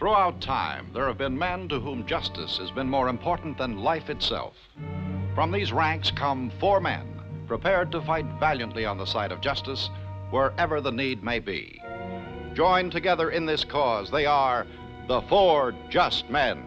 Throughout time, there have been men to whom justice has been more important than life itself. From these ranks come 4 men, prepared to fight valiantly on the side of justice wherever the need may be. Joined together in this cause, they are the 4 Just Men.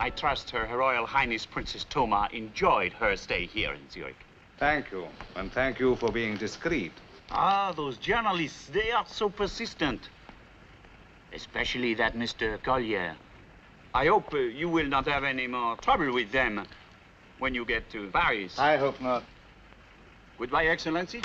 I trust Her Royal Highness Princess Toma enjoyed her stay here in Zurich. Thank you, and thank you for being discreet. Ah, those journalists, they are so persistent. Especially that Mr. Collier. I hope you will not have any more trouble with them when you get to Paris. I hope not. Goodbye, Excellency.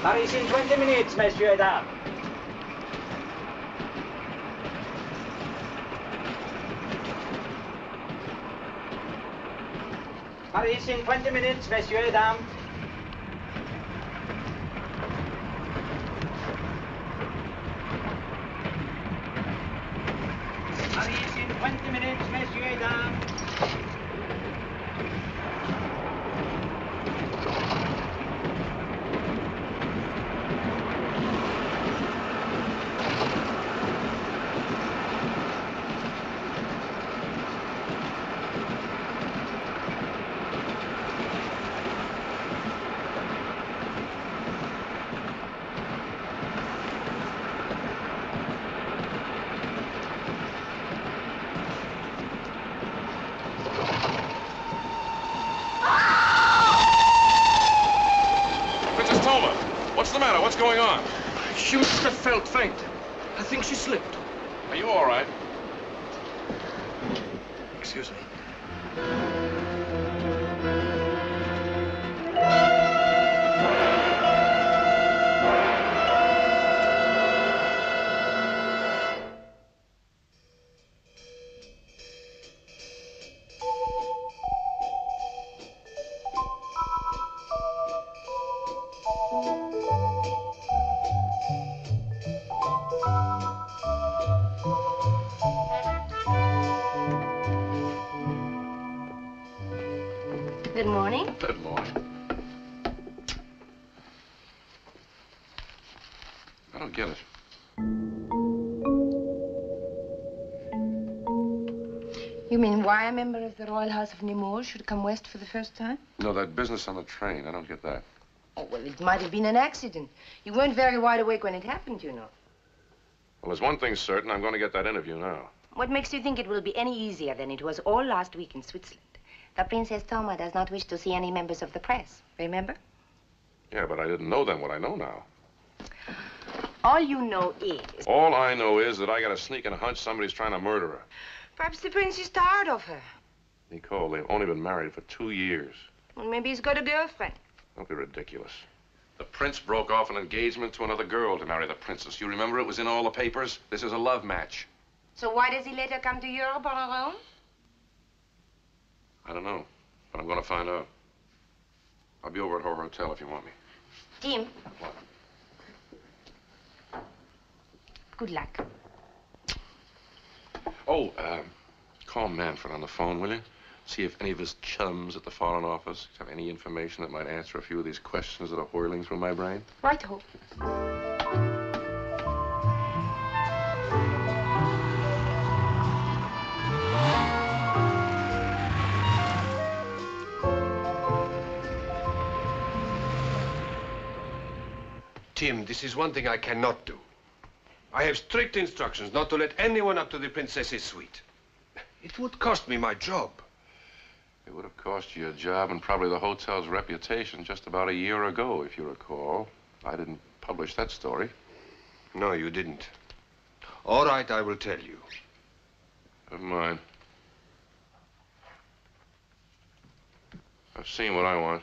Paris in 20 minutes, messieurs et dames. Paris in 20 minutes, messieurs et dames. Paris in 20 minutes, messieurs et dames. What's the matter? What's going on? She must have felt faint. I think she slipped. Are you all right? Excuse me. Good morning. Good morning. I don't get it. You mean why a member of the Royal House of Nemours should come west for the first time? No, that business on the train. I don't get that. Oh, well, it might have been an accident. You weren't very wide awake when it happened, you know. Well, there's one thing certain. I'm going to get that interview now. What makes you think it will be any easier than it was all last week in Switzerland? The Princess Toma does not wish to see any members of the press, remember? Yeah, but I didn't know then what I know now. All you know is... All I know is that I got a sneaking hunch somebody's trying to murder her. Perhaps the prince is tired of her. Nicole, they've only been married for 2 years. Well, maybe he's got a girlfriend. Don't be ridiculous. The prince broke off an engagement to another girl to marry the princess. You remember it was in all the papers? This is a love match. So why does he let her come to Europe on her own? I don't know, but I'm going to find out. I'll be over at her hotel if you want me. Tim. What? Good luck. Oh, call Manfred on the phone, will you? See if any of his chums at the Foreign Office have any information that might answer a few of these questions that are whirling through my brain. Right-ho. Tim, this is one thing I cannot do. I have strict instructions not to let anyone up to the princess's suite. It would cost me my job. It would have cost you a job and probably the hotel's reputation just about a year ago, if you recall. I didn't publish that story. No, you didn't. All right, I will tell you. Never mind. I've seen what I want.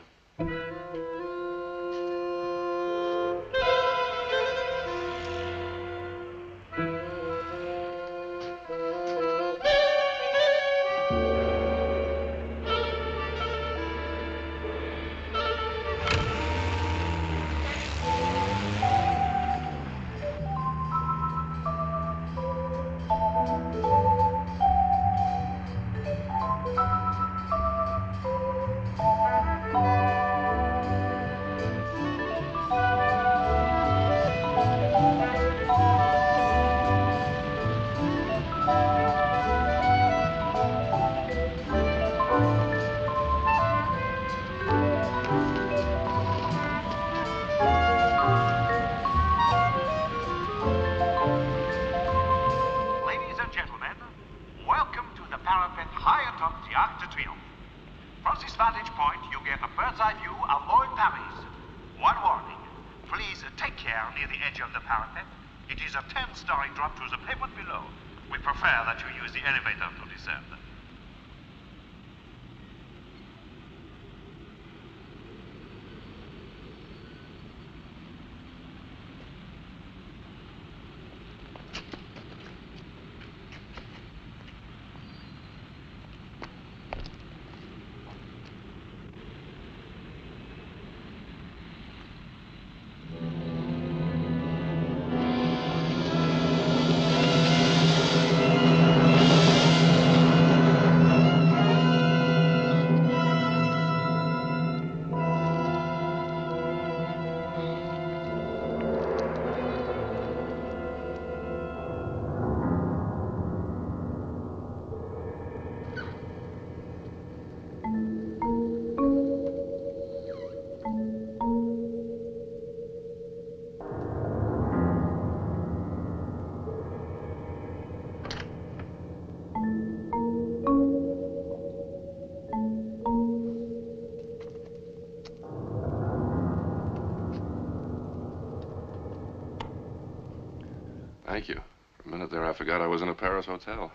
Thank you. For a minute there, I forgot I was in a Paris hotel.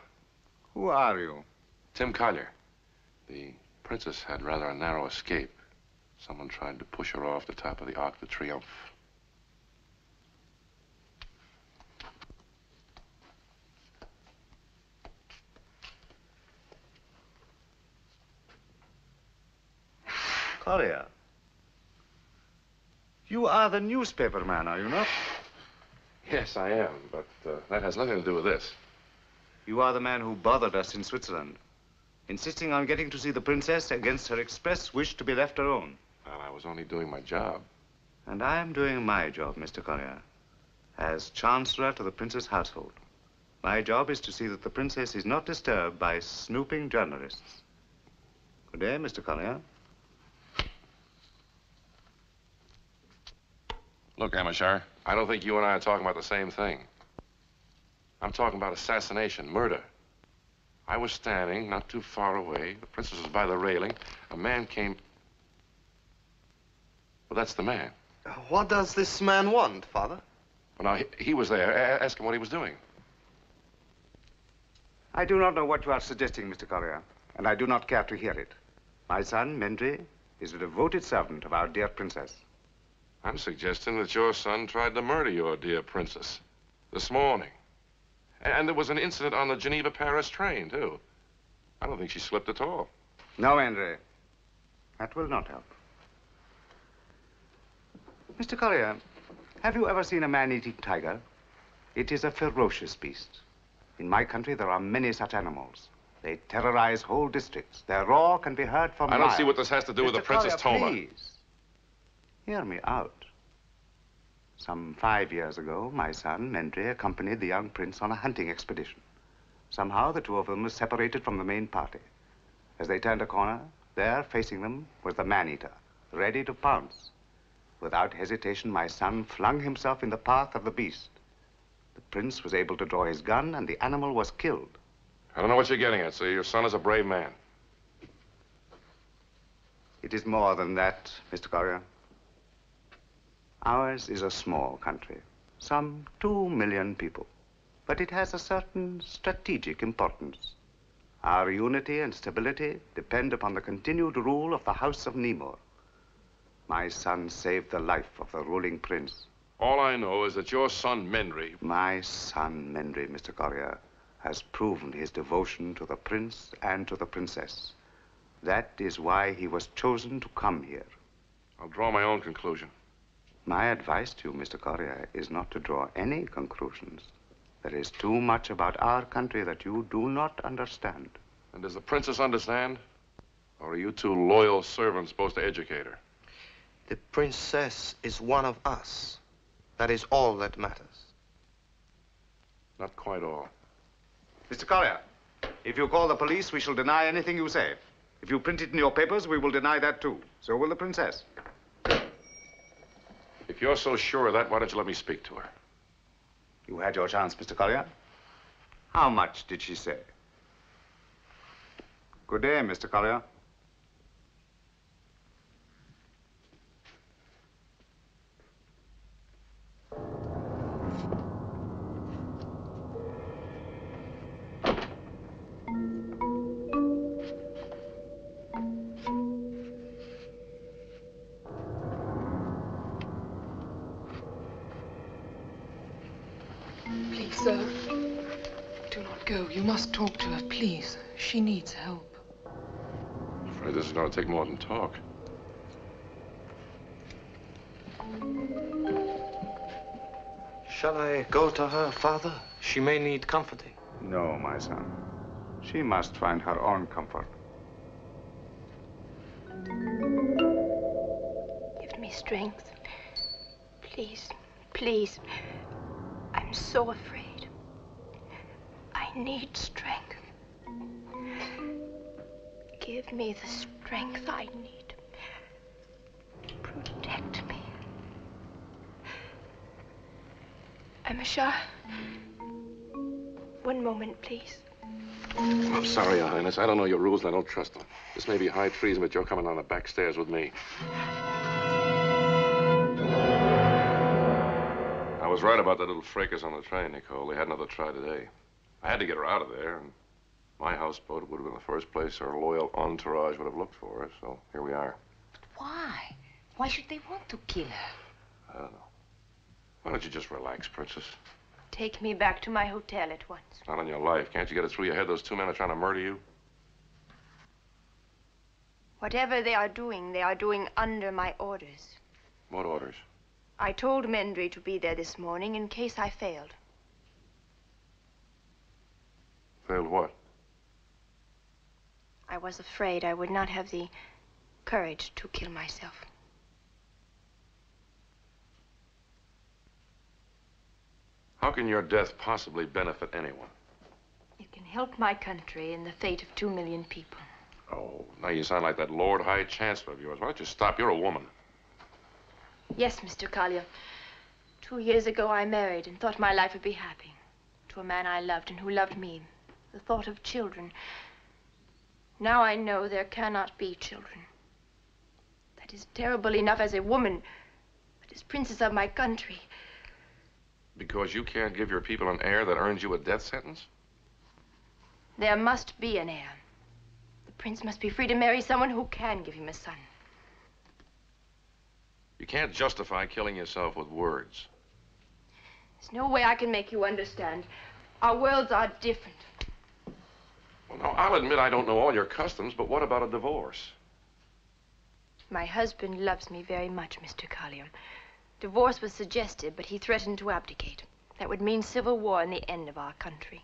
Who are you? Tim Collier. The princess had rather a narrow escape. Someone tried to push her off the top of the Arc de Triomphe. Collier. You are the newspaper man, are you not? Yes, I am, but that has nothing to do with this. You are the man who bothered us in Switzerland, insisting on getting to see the princess against her express wish to be left alone. Well, I was only doing my job. And I am doing my job, Mr. Collier, as Chancellor to the Prince's household. My job is to see that the princess is not disturbed by snooping journalists. Good day, Mr. Collier. Look, Amishar, I don't think you and I are talking about the same thing. I'm talking about assassination, murder. I was standing not too far away. The princess was by the railing. A man came. Well, that's the man. What does this man want, Father? Well, now, he was there. Ask him what he was doing. I do not know what you are suggesting, Mr. Collier, and I do not care to hear it. My son, Mendry, is a devoted servant of our dear princess. I'm suggesting that your son tried to murder your dear princess this morning. And there was an incident on the Geneva-Paris train, too. I don't think she slipped at all. No, Andre. That will not help. Mr. Collier, have you ever seen a man-eating tiger? It is a ferocious beast. In my country, there are many such animals. They terrorize whole districts. Their roar can be heard for miles. I don't see what this has to do with the Princess Toma. Please, hear me out. Some 5 years ago, my son, Mendry, accompanied the young prince on a hunting expedition. Somehow, the two of them were separated from the main party. As they turned a corner, there, facing them, was the man-eater, ready to pounce. Without hesitation, my son flung himself in the path of the beast. The prince was able to draw his gun, and the animal was killed. I don't know what you're getting at, sir. Your son is a brave man. It is more than that, Mr. Corrier. Ours is a small country, some 2 million people, but it has a certain strategic importance. Our unity and stability depend upon the continued rule of the House of Nemur. My son saved the life of the ruling prince. All I know is that your son, Mendry... My son, Mendry, Mr. Corrier, has proven his devotion to the prince and to the princess. That is why he was chosen to come here. I'll draw my own conclusion. My advice to you, Mr. Corrier, is not to draw any conclusions. There is too much about our country that you do not understand. And does the princess understand? Or are you two loyal servants supposed to educate her? The princess is one of us. That is all that matters. Not quite all. Mr. Corrier, if you call the police, we shall deny anything you say. If you print it in your papers, we will deny that too. So will the princess. If you're so sure of that, why don't you let me speak to her? You had your chance, Mr. Corrier. How much did she say? Good day, Mr. Corrier. Sir, do not go. You must talk to her, please. She needs help. I'm afraid this is going to take more than talk. Shall I go to her, Father? She may need comforting. No, my son. She must find her own comfort. Give me strength. Please, please. I'm so afraid. I need strength. Give me the strength I need. Protect me. Amishar, one moment, please. I'm sorry, Your Highness. I don't know your rules and I don't trust them. This may be high treason, but you're coming down the back stairs with me. I was right about that little fracas on the train, Nicole. They had another try today. I had to get her out of there, and my houseboat would have been the first place her loyal entourage would have looked for her, so here we are. But why? Why should they want to kill her? I don't know. Why don't you just relax, Princess? Take me back to my hotel at once. Not on your life. Can't you get it through your head those two men are trying to murder you? Whatever they are doing under my orders. What orders? I told Mendry to be there this morning in case I failed. Failed what? I was afraid I would not have the courage to kill myself. How can your death possibly benefit anyone? It can help my country in the fate of 2 million people. Oh, now you sound like that Lord High Chancellor of yours. Why don't you stop? You're a woman. Yes, Mr. Collier. 2 years ago, I married and thought my life would be happy. To a man I loved and who loved me. The thought of children. Now I know there cannot be children. That is terrible enough as a woman, but as princess of my country. Because you can't give your people an heir that earns you a death sentence? There must be an heir. The prince must be free to marry someone who can give him a son. You can't justify killing yourself with words. There's no way I can make you understand. Our worlds are different. Well, now, I'll admit I don't know all your customs, but what about a divorce? My husband loves me very much, Mr. Collier. Divorce was suggested, but he threatened to abdicate. That would mean civil war and the end of our country.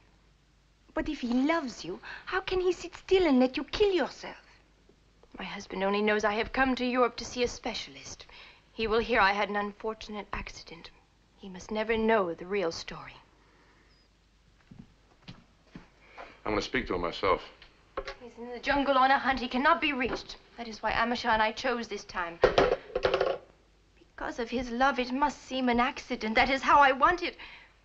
But if he loves you, how can he sit still and let you kill yourself? My husband only knows I have come to Europe to see a specialist. He will hear I had an unfortunate accident. He must never know the real story. I'm going to speak to him myself. He's in the jungle on a hunt. He cannot be reached. That is why Amishar and I chose this time. Because of his love, it must seem an accident. That is how I want it.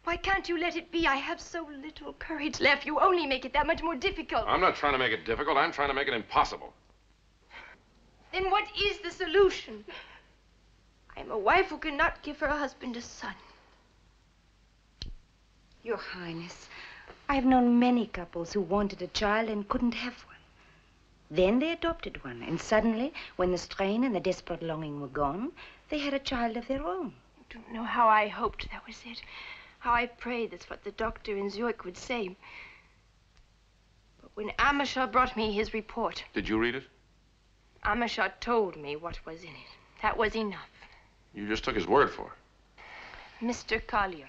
Why can't you let it be? I have so little courage left. You only make it that much more difficult. I'm not trying to make it difficult. I'm trying to make it impossible. Then what is the solution? I am a wife who cannot give her husband a son. Your Highness, I've known many couples who wanted a child and couldn't have one. Then they adopted one, and suddenly, when the strain and the desperate longing were gone, they had a child of their own. You don't know how I hoped that was it. How I prayed that's what the doctor in Zurich would say. But when Amishar brought me his report... Did you read it? Amishar told me what was in it. That was enough. You just took his word for it. Mr. Collier,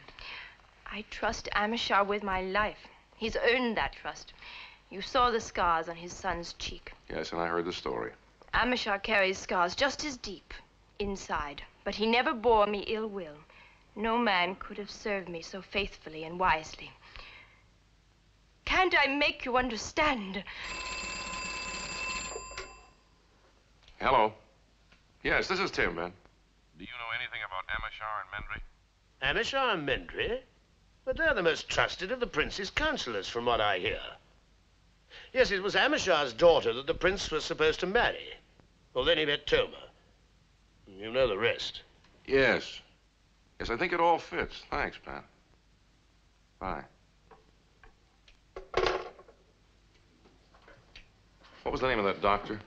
I trust Amishar with my life. He's earned that trust. You saw the scars on his son's cheek. Yes, and I heard the story. Amishar carries scars just as deep inside, but he never bore me ill will. No man could have served me so faithfully and wisely. Can't I make you understand? Hello. Yes, this is Tim, man. Do you know anything about Amishar and Mendry? Amishar and Mendry? But they're the most trusted of the prince's counselors, from what I hear. Yes, it was Amishar's daughter that the prince was supposed to marry. Well, then he met Toma. You know the rest. Yes. Yes, I think it all fits. Thanks, man. Bye. What was the name of that doctor?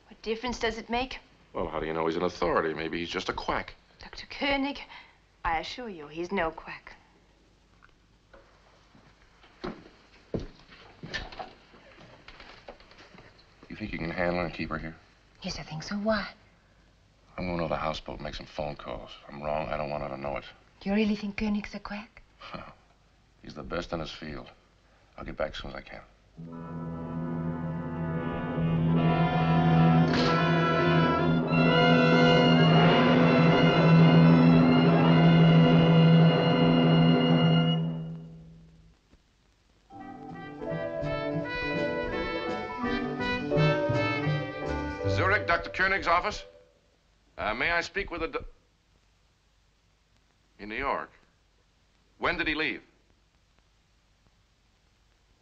What difference does it make? Well, how do you know he's an authority? Maybe he's just a quack. Dr. Koenig, I assure you, he's no quack. You think you can handle her and keep her here? Yes, I think so. Why? I'm going to the houseboat and make some phone calls. If I'm wrong, I don't want her to know it. Do you really think Koenig's a quack? He's the best in his field. I'll get back as soon as I can. Zurich, Dr. Koenig's office? May I speak with a... In New York. When did he leave?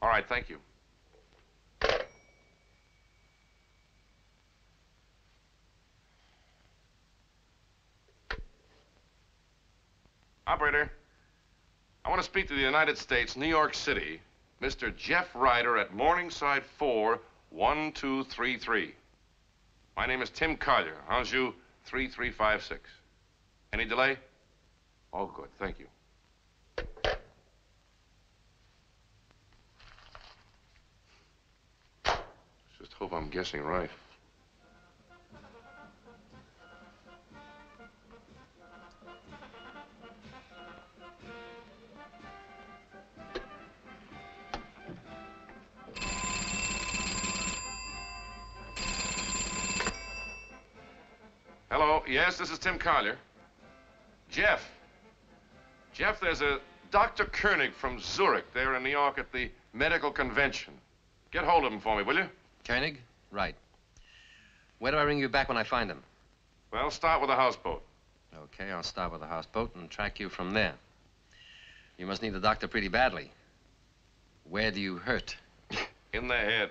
All right, thank you. Operator, I want to speak to the United States, New York City, Mr. Jeff Ryder at Morningside 4, 1233. My name is Tim Collier, Anjou 3356. Any delay? Oh, good, thank you. Just hope I'm guessing right. Hello, yes, this is Tim Collier. Jeff. Jeff, there's a Dr. Koenig from Zurich there in New York at the medical convention. Get hold of him for me, will you? Koenig? Right. Where do I ring you back when I find him? Well, start with the houseboat. Okay, I'll start with the houseboat and track you from there. You must need the doctor pretty badly. Where do you hurt? In the head.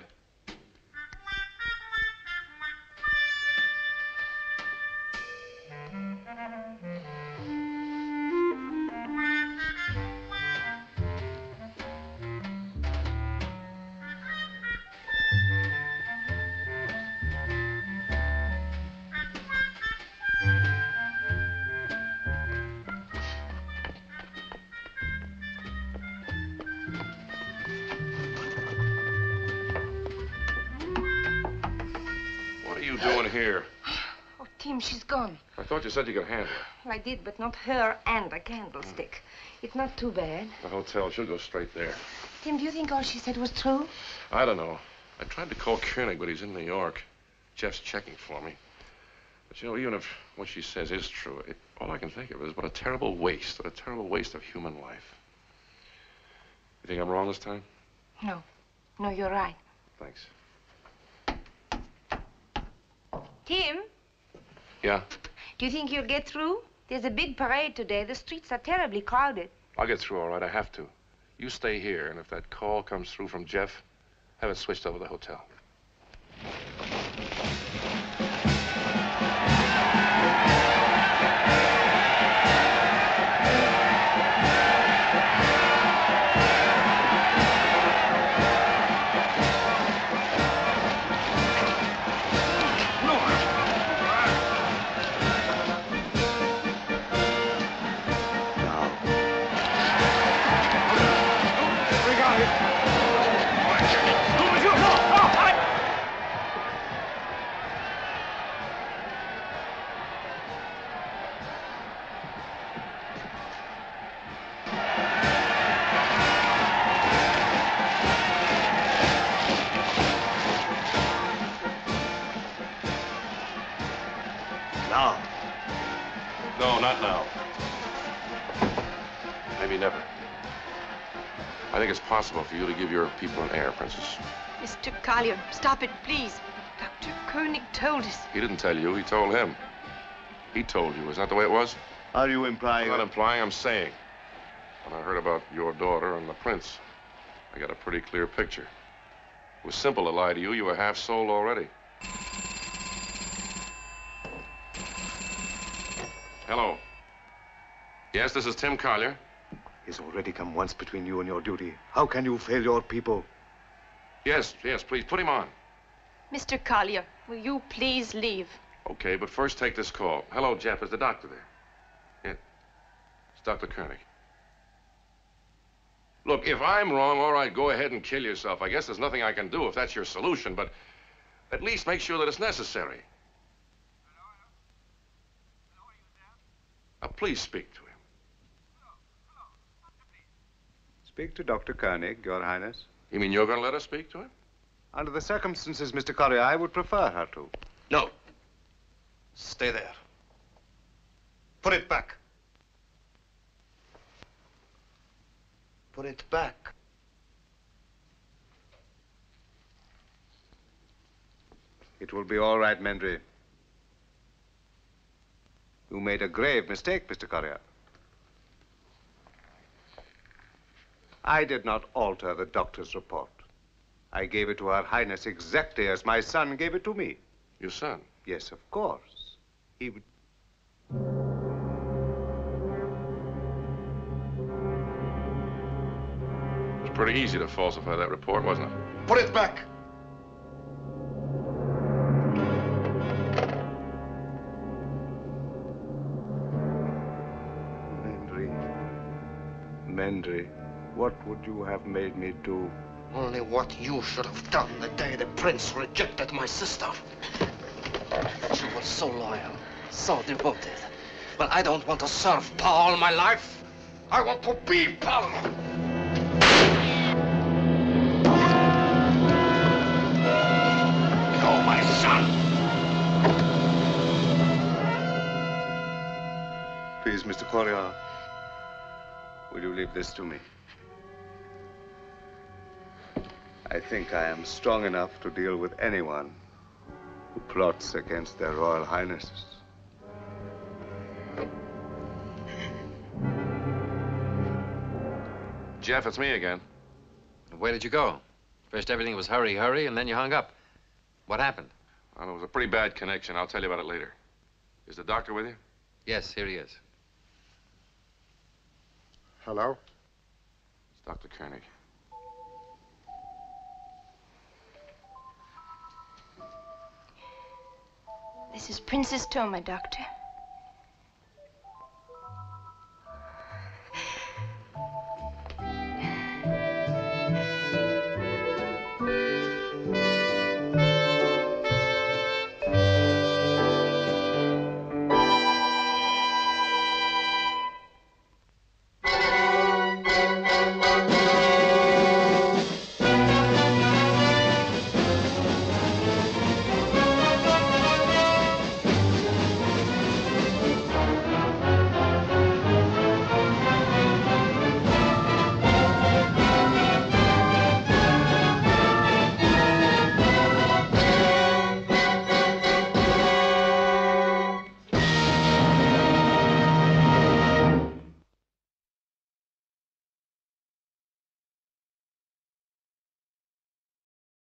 Tim, she's gone. I thought you said you could handle her. Well, I did, but not her and a candlestick. It's not too bad. The hotel, she'll go straight there. Tim, do you think all she said was true? I don't know. I tried to call Koenig, but he's in New York. Jeff's checking for me. But, you know, even if what she says is true, all I can think of is what a terrible waste of human life. You think I'm wrong this time? No. No, you're right. Thanks. Tim? Yeah? Do you think you'll get through? There's a big parade today. The streets are terribly crowded. I'll get through all right. I have to. You stay here, and if that call comes through from Jeff, have it switched over to the hotel. No, not now. Maybe never. I think it's possible for you to give your people an heir, Princess. Mr. Collier, stop it, please. Dr. Koenig told us. He didn't tell you, he told him. He told you, is that the way it was? Are you implying? I'm not implying, I'm saying. When I heard about your daughter and the prince, I got a pretty clear picture. It was simple to lie to you. You were half sold already. Hello. Yes, this is Tim Collier. He's already come once between you and your duty. How can you fail your people? Yes, please, put him on. Mr. Collier, will you please leave? Okay, but first take this call. Hello, Jeff, is the doctor there? Yeah. It's Dr. Koenig. Look, if I'm wrong, all right, go ahead and kill yourself. I guess there's nothing I can do if that's your solution, but at least make sure that it's necessary. Now, please speak to him. Speak to Dr. Koenig, Your Highness. You mean you're going to let us speak to him? Under the circumstances, Mr. Collier, I would prefer her to. No. Stay there. Put it back. Put it back. It will be all right, Mendry. You made a grave mistake, Mr. Collier. I did not alter the doctor's report. I gave it to Her Highness exactly as my son gave it to me. Your son? Yes, of course. He would... It was pretty easy to falsify that report, wasn't it? Put it back. Mendry, what would you have made me do? Only what you should have done the day the prince rejected my sister. She was so loyal, so devoted. Well, I don't want to serve Pa all my life. I want to be Pa. Oh, my son! Please, Mr. Collier, will you leave this to me? I think I am strong enough to deal with anyone who plots against their Royal Highnesses. Jeff, it's me again. Where did you go? First everything was hurry, hurry, and then you hung up. What happened? Well, it was a pretty bad connection. I'll tell you about it later. Is the doctor with you? Yes, here he is. Hello? It's Dr. Koenig. This is Princess Toma, Doctor.